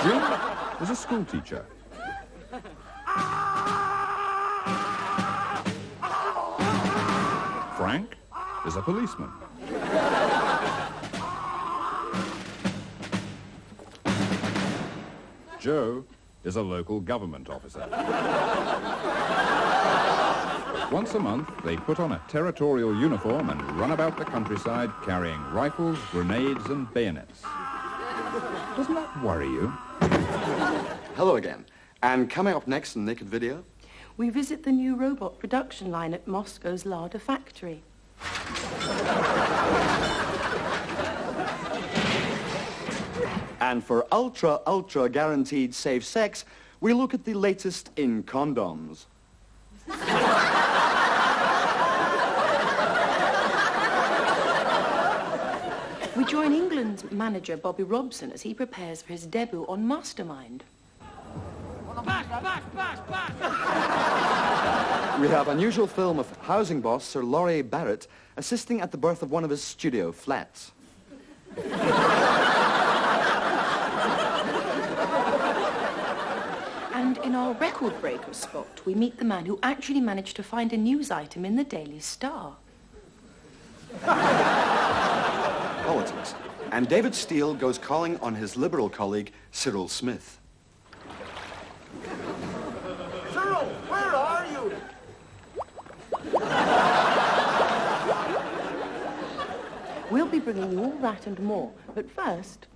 Jim is a school teacher. Frank is a policeman. Joe is a local government officer. Once a month, they put on a territorial uniform and run about the countryside carrying rifles, grenades, and bayonets. Doesn't that worry you? Hello again. And coming up next in Naked Video... we visit the new robot production line at Moscow's Lada factory. And for ultra guaranteed safe sex, we look at the latest in condoms. We join England's manager, Bobby Robson, as he prepares for his debut on Mastermind. We have unusual film of housing boss Sir Laurie Barrett assisting at the birth of one of his studio flats. And in our record breaker spot, we meet the man who actually managed to find a news item in the Daily Star. Politics. And David Steele goes calling on his Liberal colleague, Cyril Smith. Cyril, where are you? We'll be bringing you all that and more, but first...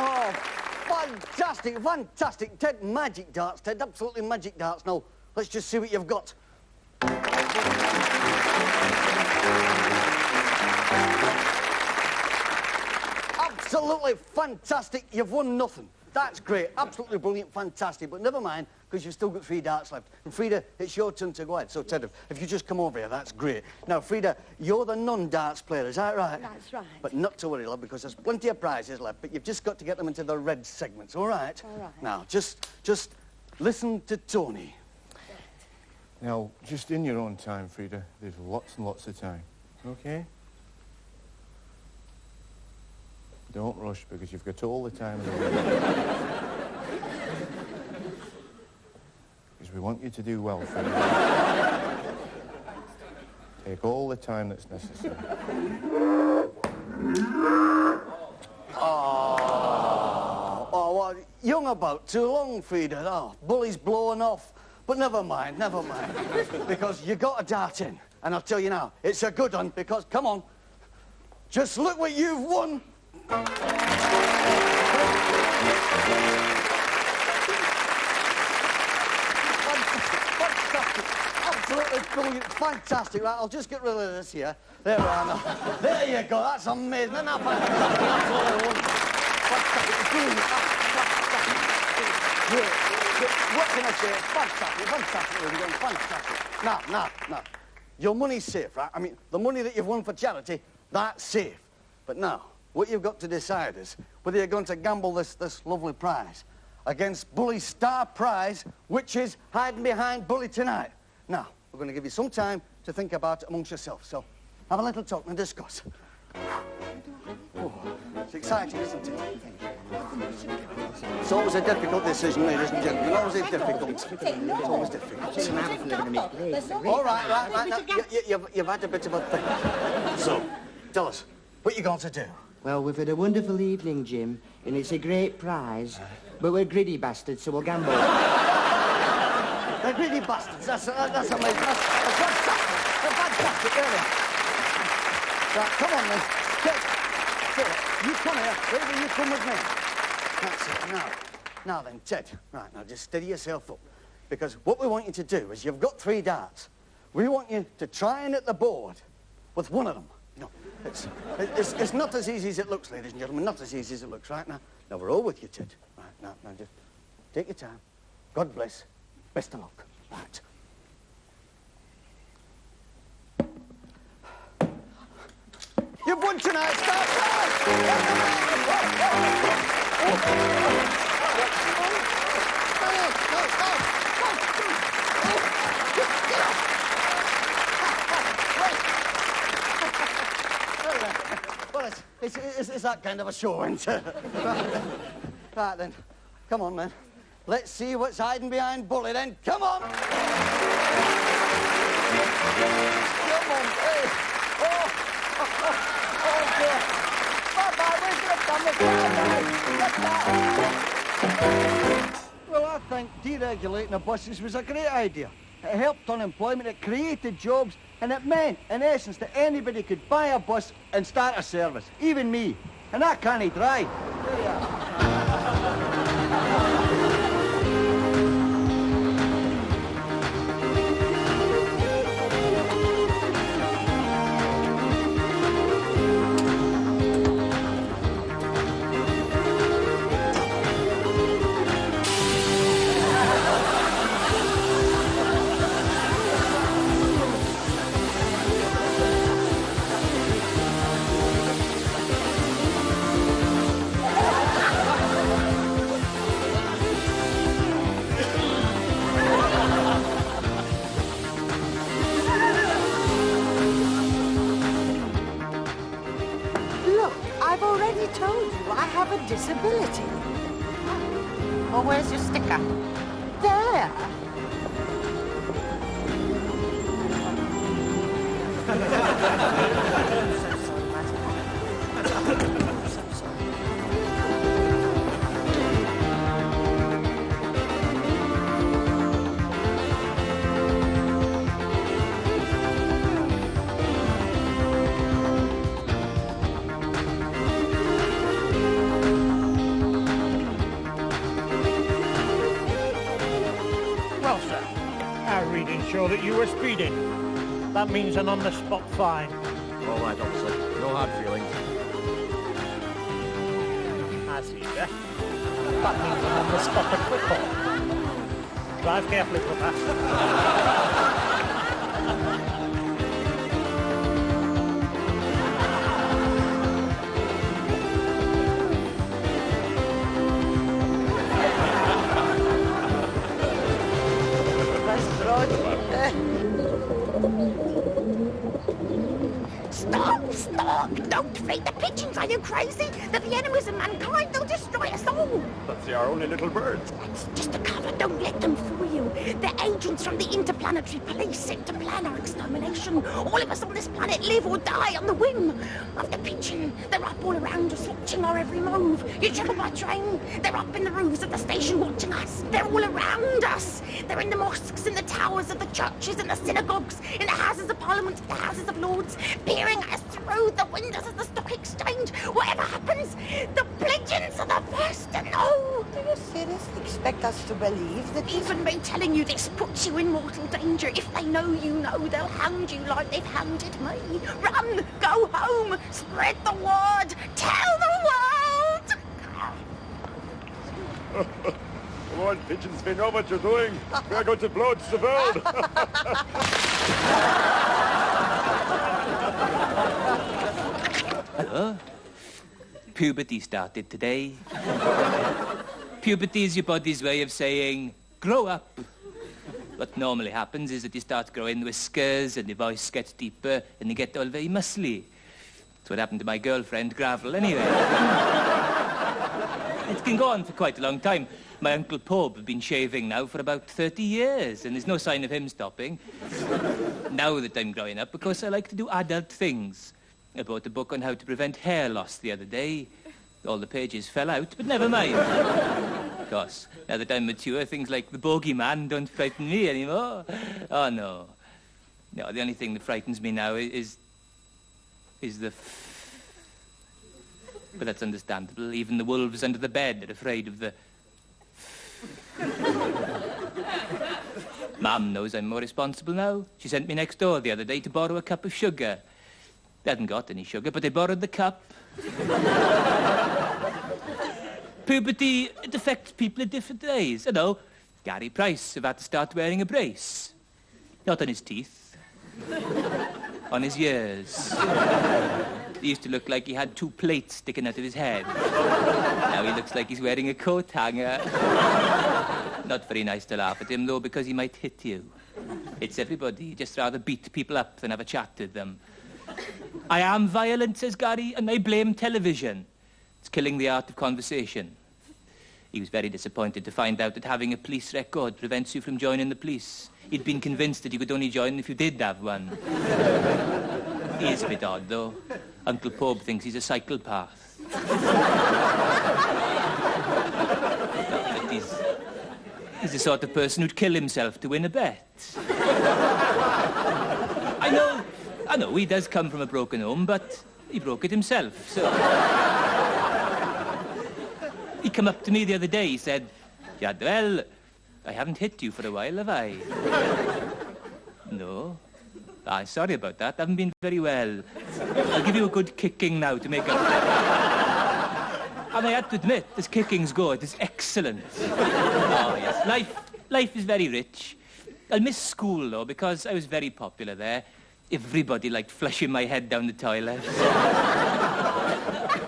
Oh, fantastic, fantastic. Ted, magic darts, Ted, absolutely magic darts. Now, let's just see what you've got. Absolutely fantastic. You've won nothing. That's great. Absolutely brilliant, fantastic. But never mind, because you've still got 3 darts left. And Frida, it's your turn to go ahead. So, Ted, if you just come over here, that's great. Now, Frida, you're the non-darts player, is that right? That's right. But not to worry, love, because there's plenty of prizes left, but you've just got to get them into the red segments, all right? All right. Now, just listen to Tony. Now, just in your own time, Frida. There's lots and lots of time, okay? Don't rush, because you've got all the time in the world. Because we want you to do well, Frida. Take all the time that's necessary. Oh, what? Young about too long, Frida. Oh, bully's blowing off. But never mind, never mind. Because you got a dart in. And I'll tell you now, it's a good one, because, come on, just look what you've won. Fantastic. Absolutely brilliant. Fantastic. Right, I'll just get rid of this here. There we are now. There you go. That's amazing. Isn't that fantastic? Absolutely wonderful. Fantastic. Brilliant. Great. What can I say? Fantastic. Fantastic. We're doing fantastic. Now. Your money's safe, right? I mean, the money that you've won for charity, that's safe. But now, what you've got to decide is whether you're going to gamble this lovely prize against Bully's star prize, which is hiding behind Bully tonight. Now, we're going to give you some time to think about it amongst yourselves. So, have a little talk and discuss. Oh, it's exciting, isn't it? It's always a difficult decision, ladies and gentlemen. Always difficult. It's always difficult. All right. Now, you've had a bit of a think. So, tell us, what you going to do? Well, we've had a wonderful evening, Jim, and it's a great prize. But we're greedy bastards, so we'll gamble. They're greedy bastards. That's amazing. That's fantastic. They're fantastic, really. Right, come on, then. Ted, you come here. Baby, you come with me. That's it. Now then, Ted. Right, now just steady yourself up. Because what we want you to do is you've got 3 darts. We want you to try and hit the board with one of them. You know, it's not as easy as it looks, ladies and gentlemen. Not as easy as it looks, right? Now we're all with you, Ted. Right, now just take your time. God bless. Best of luck. Right. You've won tonight, Star Well, it's that kind of a show, isn't it? Right, then. Come on, man. Let's see what's hiding behind Bully, then. Come on! Come on, hey! Oh, dear. Bye-bye, where's the camera? Bye-bye. Well, I think deregulating the buses was a great idea. It helped unemployment, it created jobs, and it meant, in essence, that anybody could buy a bus and start a service, even me. And I can't drive. There you are. Disability. Well, where's your sticker? There. Show that you were speeding. That means an on-the-spot fine. All right, officer. No hard feelings. I see, sir. That means an on-the-spot acquittal. Drive carefully, Papa. Stop! Don't feed the pigeons, are you crazy? They're the enemies of mankind, they'll destroy us all! But they are only little birds. That's just a cover, don't let them fool you. They're agents from the Interplanetary Police sent to plan our extermination. All of us on this planet live or die on the whim of the pigeon. They're up all around us, watching our every move. You travel by train, they're up in the roofs of the station watching us. They're all around us. They're in the mosques, in the towers of the churches, in the synagogues, in the Houses of Parliament, the Houses of Lords, peering at us through the windows of the stock exchange. Whatever happens, the pigeons are the first to know. Do you seriously expect us to believe that even me telling you this puts you in mortal danger? If they know you know, they'll hound you like they've hounded me. Run, go home, spread the word, tell the world. Come on, pigeons, we know what you're doing. We're going to blow to the world. Hello. Puberty started today. Puberty is your body's way of saying, grow up. What normally happens is that you start growing whiskers and your voice gets deeper and you get all very muscly. That's what happened to my girlfriend, Gravel, anyway. It can go on for quite a long time. My Uncle Pob has been shaving now for about 30 years, and there's no sign of him stopping. Now that I'm growing up, because I like to do adult things. I bought a book on how to prevent hair loss the other day. All the pages fell out, but never mind. Of course, now that I'm mature, things like the bogeyman don't frighten me anymore. Oh, no. No, the only thing that frightens me now is the... But that's understandable. Even the wolves under the bed are afraid of the... Mum knows I'm more responsible now. She sent me next door the other day to borrow a cup of sugar. They hadn't got any sugar, but they borrowed the cup. Puberty, it affects people in different ways. You know, Gary Price have had to start wearing a brace. Not on his teeth. On his ears. He used to look like he had 2 plates sticking out of his head. Now he looks like he's wearing a coat hanger. Not very nice to laugh at him, though, because he might hit you. It's everybody. You'd just rather beat people up than have a chat with them. I am violent, says Gary, and I blame television. It's killing the art of conversation. He was very disappointed to find out that having a police record prevents you from joining the police. He'd been convinced that you could only join if you did have one. He is a bit odd, though. Uncle Pob thinks he's a psychopath. But he's the sort of person who'd kill himself to win a bet. I know, he does come from a broken home, but he broke it himself, so... He come up to me the other day, he said, Jadwell, I haven't hit you for a while, have I? No. Sorry about that, I haven't been very well. I'll give you a good kicking now to make up for it. And I have to admit, this kicking's good, it's excellent. Oh, yes, life is very rich. I'll miss school, though, because I was very popular there. Everybody liked flushing my head down the toilet.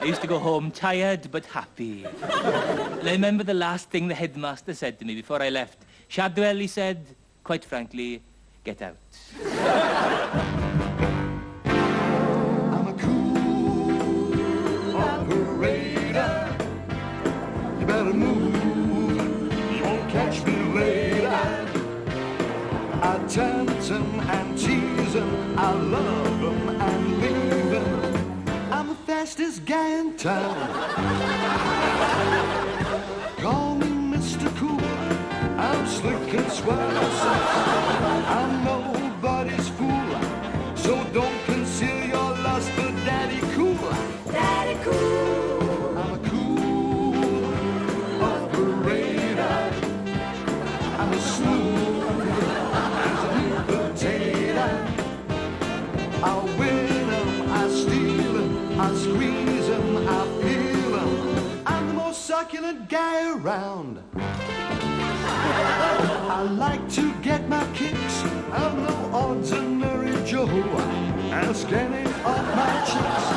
I used to go home tired but happy. And I remember the last thing the headmaster said to me before I left. Shadwell, he said, quite frankly, get out. I'm a cool operator. You better move, you won't catch me later. I tempt him and tease him, I love him and leave him. I'm the fastest guy in town. Call me Mr. Cool, I'm slick and swell. I'm nobody's fool, so don't conceal your lust for Daddy Cool. Daddy Cool. I'm a cool operator. I'm a smooth as a new potato. I'll win him, I steal him, I squeeze him, I feel him. I'm the most succulent guy around. I like to get my kicks. I'm no ordinary Joe. Ask any of my chicks.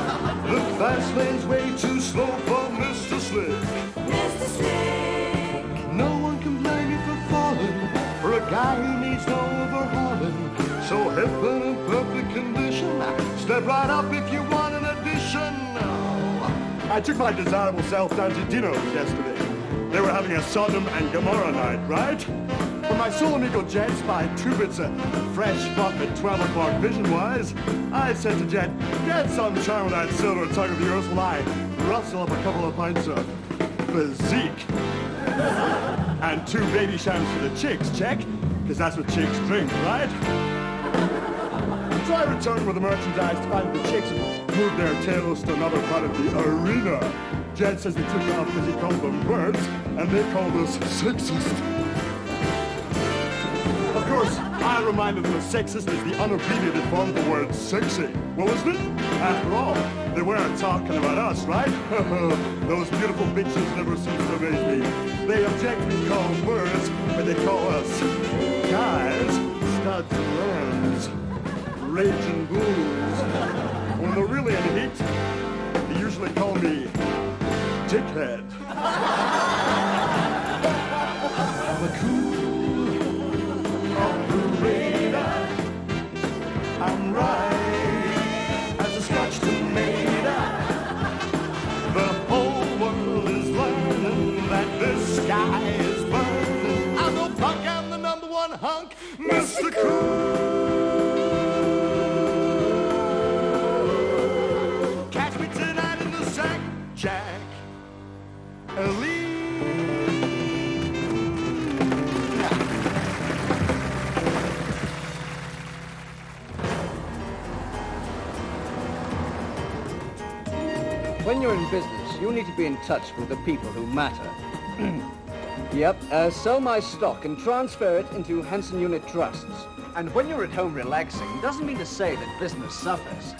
The fast lane's way too slow for Mr. Slick. Mr. Slick. No one can blame you for falling for a guy who needs no overhauling. So hip and in perfect condition. Step right up if you want an addition. I took my desirable self down to Dino's yesterday. They were having a Sodom and Gomorrah night, right? When my Soul Amigo Jet spied 2 bits of fresh fuck at 12 o'clock vision-wise, I said to Jet, get some charm with that silver tongue of yours while I rustle up a couple of pints of physique. And 2 baby shams for the chicks, check? Because that's what chicks drink, right? So I returned with the merchandise to find the chicks and moved their tails to another part of the arena. Jed says they took off because he called them birds, and they called us sexist. Of course, I reminded them that sexist is the unabbreviated form of the word sexy. Well, isn't it? After all, they weren't talking about us, right? Those beautiful bitches never cease to amaze me. They object to be called words, but they call us guys, studs and lambs, raging bulls. When they're really in heat, they usually call me dickhead. I'm a cool operator. I'm right as a Scotch tomato. The whole world is learning that this sky is burning. I'm no punk, I'm the #1 hunk, Mr. Cool. Catch me tonight in the sack, Jack. When you're in business, you need to be in touch with the people who matter. Yep, sell my stock and transfer it into Hanson Unit Trusts. And when you're at home relaxing, doesn't mean to say that business suffers.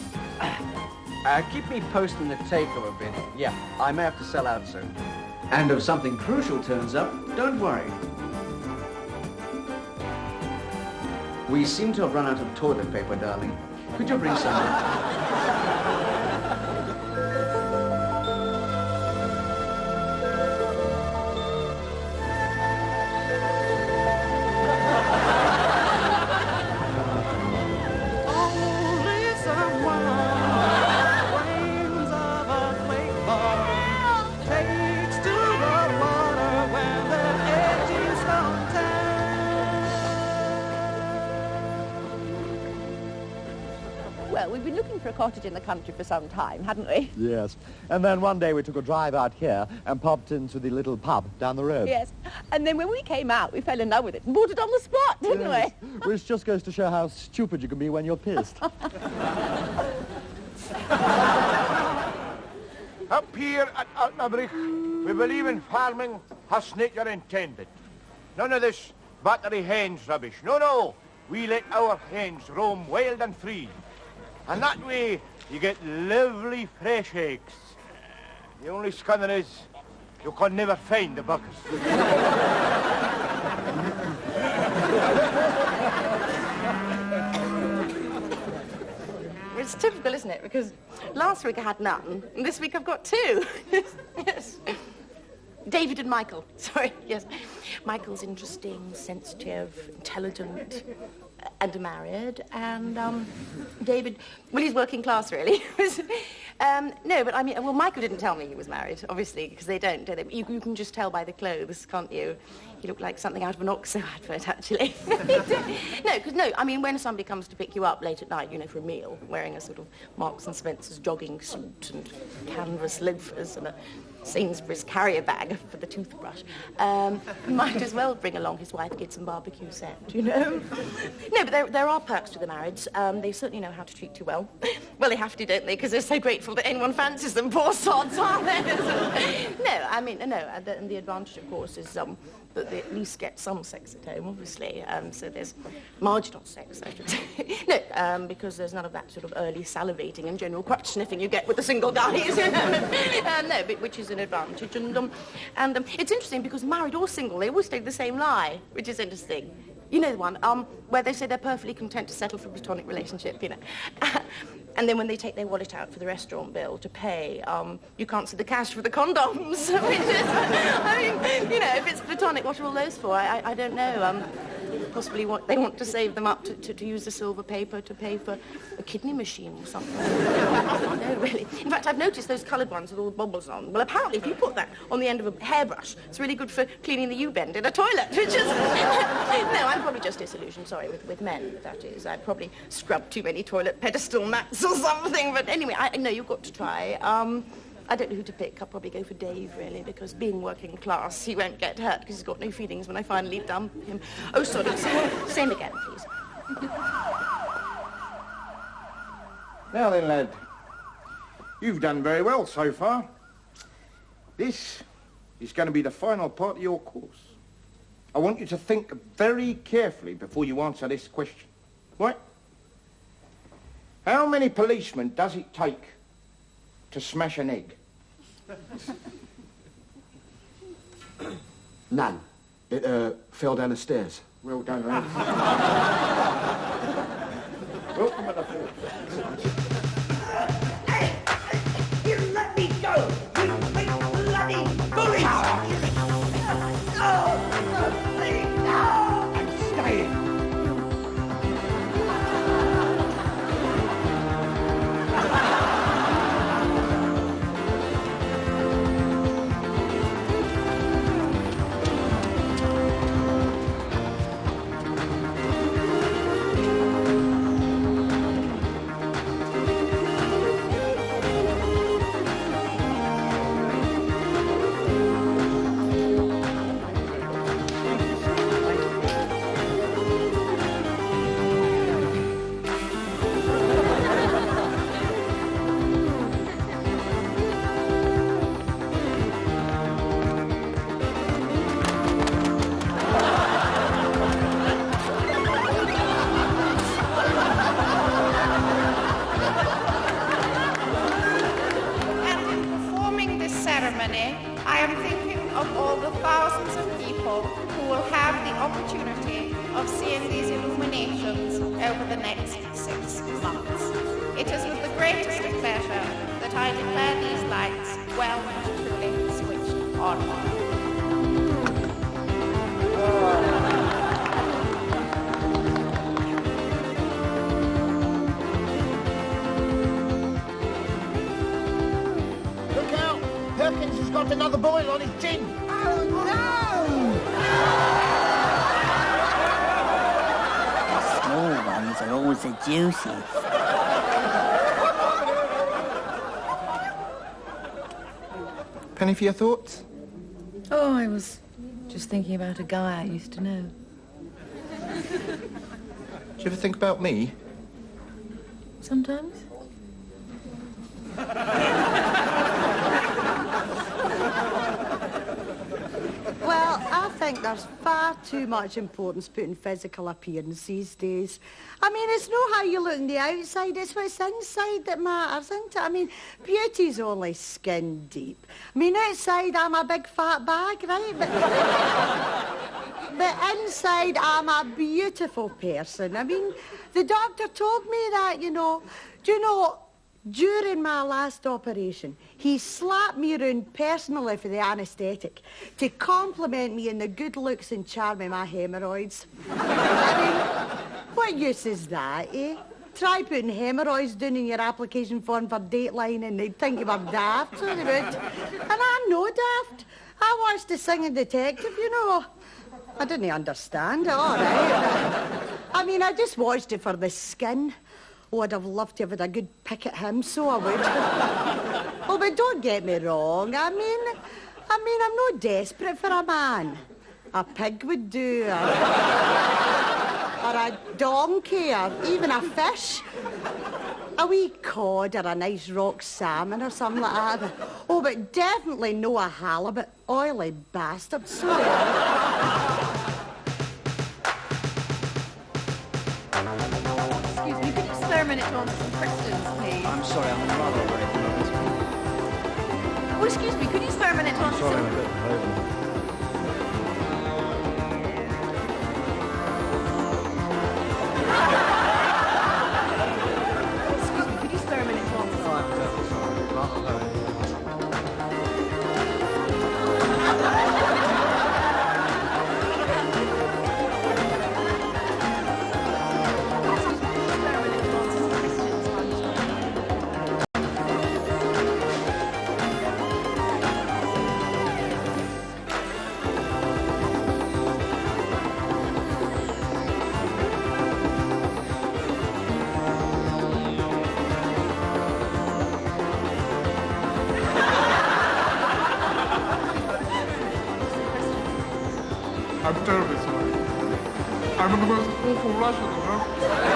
Keep me posted in the takeover bid. Yeah, I may have to sell out soon. And if something crucial turns up, don't worry. We seem to have run out of toilet paper, darling. Could you bring some? Only someone Well, we've been looking for a cottage in the country for some time, hadn't we? Yes. And then one day we took a drive out here and popped into the little pub down the road. Yes. And then when we came out, we fell in love with it and bought it on the spot, didn't Yes. Which just goes to show how stupid you can be when you're pissed. Up here at Altnabrich, we believe in farming as nature intended. None of this battery hens rubbish. No, no. We let our hens roam wild and free. And that way, you get lovely fresh eggs. The only scunner is, you can never find the buckers. It's typical, isn't it? Because last week I had none, and this week I've got two. Yes. David and Michael. Sorry, yes. Michael's interesting, sensitive, intelligent, and married. And David, well, he's working class, really. No, but I mean, well, Michael didn't tell me he was married, obviously, because they don't, do they? You can just tell by the clothes, can't you? He looked like something out of an Oxo advert, actually. No, I mean, when somebody comes to pick you up late at night, you know, for a meal, wearing a sort of Marks and Spencer's jogging suit and canvas loafers and a Sainsbury's carrier bag for the toothbrush, might as well bring along his white kids and barbecue set, you know? No, but there are perks to the marriage. They certainly know how to treat you well. Well, they have to, don't they? Because they're so grateful that anyone fancies them, poor sods, aren't they? No, I mean, no, and the advantage, of course, is that they at least get some sex at home, obviously. So there's marginal sex, I should say. No, because there's none of that sort of early salivating and general crotch sniffing you get with the single guys, you know? No, but which is an advantage. And it's interesting because married or single, they always take the same lie, which is interesting. You know the one, where they say they're perfectly content to settle for a platonic relationship, you know. And then when they take their wallet out for the restaurant bill to pay, you can't see the cash for the condoms. Which is, I mean, you know, if it's platonic, what are all those for? I don't know. Possibly they want to save them up to use the silver paper to pay for a kidney machine or something. No, really. In fact, I've noticed those coloured ones with all the bubbles on. Well, apparently, if you put that on the end of a hairbrush, it's really good for cleaning the U-bend in a toilet, which is... No, I'm probably just disillusioned, sorry, with men, that is. I'd probably scrubbed too many toilet pedestal mats or something, but anyway, I know you've got to try. I don't know who to pick. I'll probably go for Dave, really, because being working class, he won't get hurt because he's got no feelings when I finally dump him. Oh, sorry. Same again, please. Now then, lad, you've done very well so far. This is going to be the final part of your course. I want you to think very carefully before you answer this question. Right? How many policemen does it take to smash an egg? None. It fell down the stairs. Well done, lad. Welcome to the force. Hey, you let me go! You big bloody bully! No! No! I'm staying. I am thinking of all the thousands of people who will have the opportunity of seeing these illuminations over the next 6 months. It is with the greatest of pleasure that I declare these lights well and truly switched on. Perkins has got another boil on his chin. Oh, no! The small ones are always the juiciest. Penny for your thoughts? Oh, I was just thinking about a guy I used to know. Do you ever think about me? Sometimes. Well, I think there's far too much importance put in physical appearance these days. I mean, it's not how you look on the outside, it's what's inside that matters, isn't it? I mean, beauty's only skin deep. I mean, outside I'm a big fat bag, right? But inside I'm a beautiful person. I mean, the doctor told me that, you know. Do you know, during my last operation, he slapped me around personally for the anaesthetic to compliment me on the good looks and charm of my hemorrhoids. I mean, what use is that, eh? Try putting hemorrhoids down in your application form for Dateline and they'd think you were daft, so they would. And I'm no daft. I watched The Singing Detective, you know. I didn't understand it, all right. I mean, I just watched it for the skin. Oh, I'd have loved to have had a good pick at him, so I would. Oh, but don't get me wrong. I mean, I'm not desperate for a man. A pig would do, or a donkey, or even a fish. A wee cod or a nice rock salmon or something like that. Oh, but definitely no a halibut. Oily bastard, sorry. Excuse me, could you spare a minute to answer some questions, please? I'm sorry, I'm rather late. Oh, excuse me, could you spare a minute to answer some... Excuse me, could you spare a minute to answer some... I'm terribly sorry. I'm in the most awful rush at the moment.